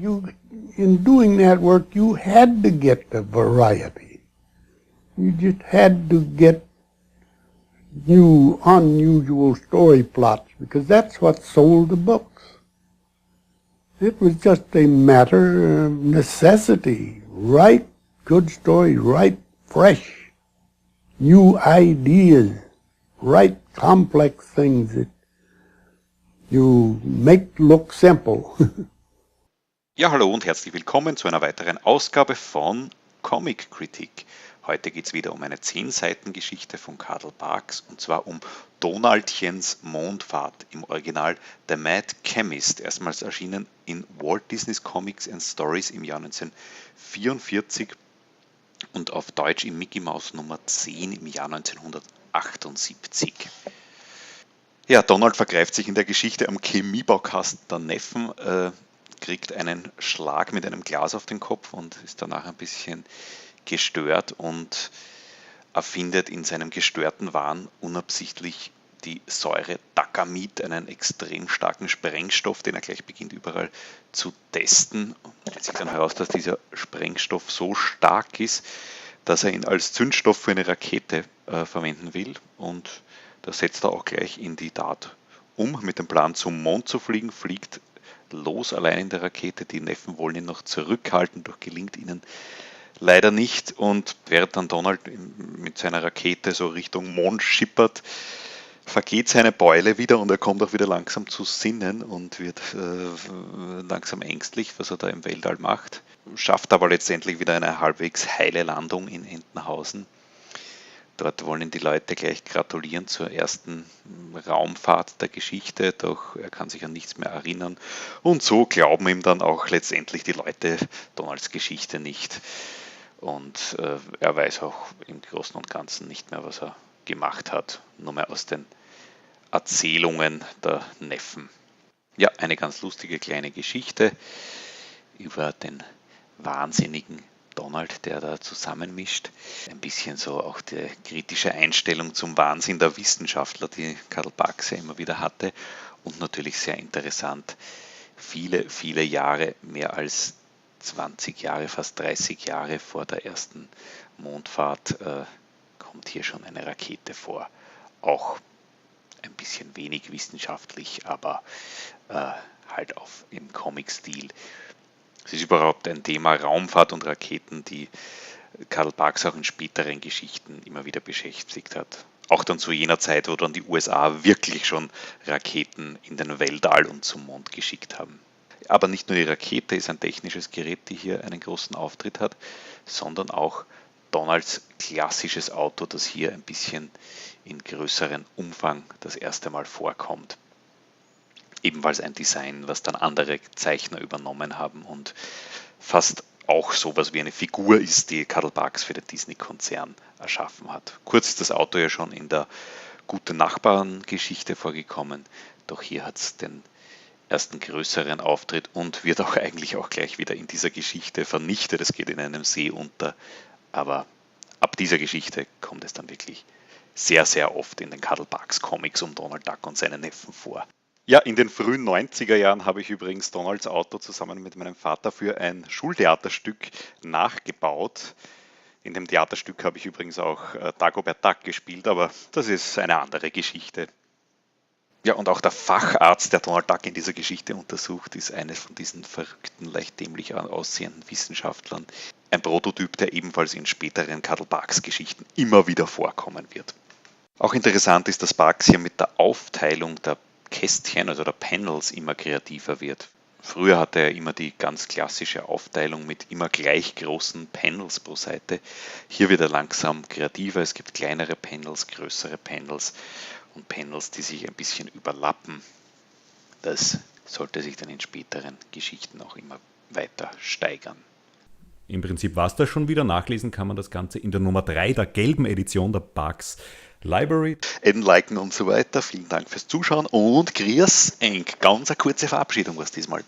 in doing that work, you had to get the variety. You just had to get new, unusual story plots, because that's what sold the books. It was just a matter of necessity. Write good stories, write fresh, new ideas, write complex things that you make look simple. Ja, hallo und herzlich willkommen zu einer weiteren Ausgabe von ComiCritic. Heute geht es wieder um eine 10-Seiten-Geschichte von Karl Barks, und zwar um Donaldchens Mondfahrt, im Original The Mad Chemist, erstmals erschienen in Walt Disney's Comics and Stories im Jahr 1944 und auf Deutsch in Mickey Mouse Nummer 10 im Jahr 1978. Ja, Donald vergreift sich in der Geschichte am Chemiebaukasten der Neffen, kriegt einen Schlag mit einem Glas auf den Kopf und ist danach ein bisschen gestört und erfindet in seinem gestörten Wahn unabsichtlich die Säure Duck-Geschichte, einen extrem starken Sprengstoff, den er gleich beginnt überall zu testen. Es stellt sich dann heraus, dass dieser Sprengstoff so stark ist, dass er ihn als Zündstoff für eine Rakete verwenden will, und das setzt er auch gleich in die Tat um. Mit dem Plan, zum Mond zu fliegen, fliegt los allein in der Rakete. Die Neffen wollen ihn noch zurückhalten, doch gelingt ihnen leider nicht, und während dann Donald mit seiner Rakete so Richtung Mond schippert, vergeht seine Beule wieder und er kommt auch wieder langsam zu Sinnen und wird langsam ängstlich, was er da im Weltall macht. Schafft aber letztendlich wieder eine halbwegs heile Landung in Entenhausen. Dort wollen ihn die Leute gleich gratulieren zur ersten Raumfahrt der Geschichte, doch er kann sich an nichts mehr erinnern. Und so glauben ihm dann auch letztendlich die Leute Donalds Geschichte nicht. Und er weiß auch im Großen und Ganzen nicht mehr, was er gemacht hat. Nur mehr aus den Erzählungen der Neffen. Ja, eine ganz lustige kleine Geschichte über den wahnsinnigen Donald, der da zusammenmischt. Ein bisschen so auch die kritische Einstellung zum Wahnsinn der Wissenschaftler, die Karl Barks ja immer wieder hatte. Und natürlich sehr interessant, viele, viele Jahre, mehr als 20 Jahre, fast 30 Jahre vor der ersten Mondfahrt, kommt hier schon eine Rakete vor. Auch ein bisschen wenig wissenschaftlich, aber halt im Comic-Stil. Es ist überhaupt ein Thema Raumfahrt und Raketen, die Karl Barks auch in späteren Geschichten immer wieder beschäftigt hat. Auch dann zu jener Zeit, wo dann die USA wirklich schon Raketen in den Weltall und zum Mond geschickt haben. Aber nicht nur die Rakete ist ein technisches Gerät, die hier einen großen Auftritt hat, sondern auch Donalds klassisches Auto, das hier ein bisschen in größerem Umfang das erste Mal vorkommt. Ebenfalls ein Design, was dann andere Zeichner übernommen haben und fast auch sowas wie eine Figur ist, die Karl Barks für den Disney-Konzern erschaffen hat. Kurz ist das Auto ja schon in der Gute Nachbarn-Geschichte vorgekommen, doch hier hat es den ersten größeren Auftritt und wird auch eigentlich auch gleich wieder in dieser Geschichte vernichtet. Es geht in einem See unter, aber ab dieser Geschichte kommt es dann wirklich sehr, sehr oft in den Karl Barks Comics um Donald Duck und seine Neffen vor. Ja, in den frühen 90er Jahren habe ich übrigens Donalds Auto zusammen mit meinem Vater für ein Schultheaterstück nachgebaut. In dem Theaterstück habe ich übrigens auch Dagobert Duck gespielt, aber das ist eine andere Geschichte. Ja, und auch der Facharzt, der Donald Duck in dieser Geschichte untersucht, ist einer von diesen verrückten, leicht dämlich aussehenden Wissenschaftlern. Ein Prototyp, der ebenfalls in späteren Karl Barks Geschichten immer wieder vorkommen wird. Auch interessant ist, dass Barks hier mit der Aufteilung der Kästchen, also der Panels, immer kreativer wird. Früher hatte er immer die ganz klassische Aufteilung mit immer gleich großen Panels pro Seite. Hier wird er langsam kreativer. Es gibt kleinere Panels, größere Panels und Panels, die sich ein bisschen überlappen. Das sollte sich dann in späteren Geschichten auch immer weiter steigern. Im Prinzip war es das schon wieder. Nachlesen kann man das Ganze in der Nummer 3 der gelben Edition der Barks Library. Liken und so weiter. Vielen Dank fürs Zuschauen und grüß eng. Ganz eine kurze Verabschiedung was diesmal.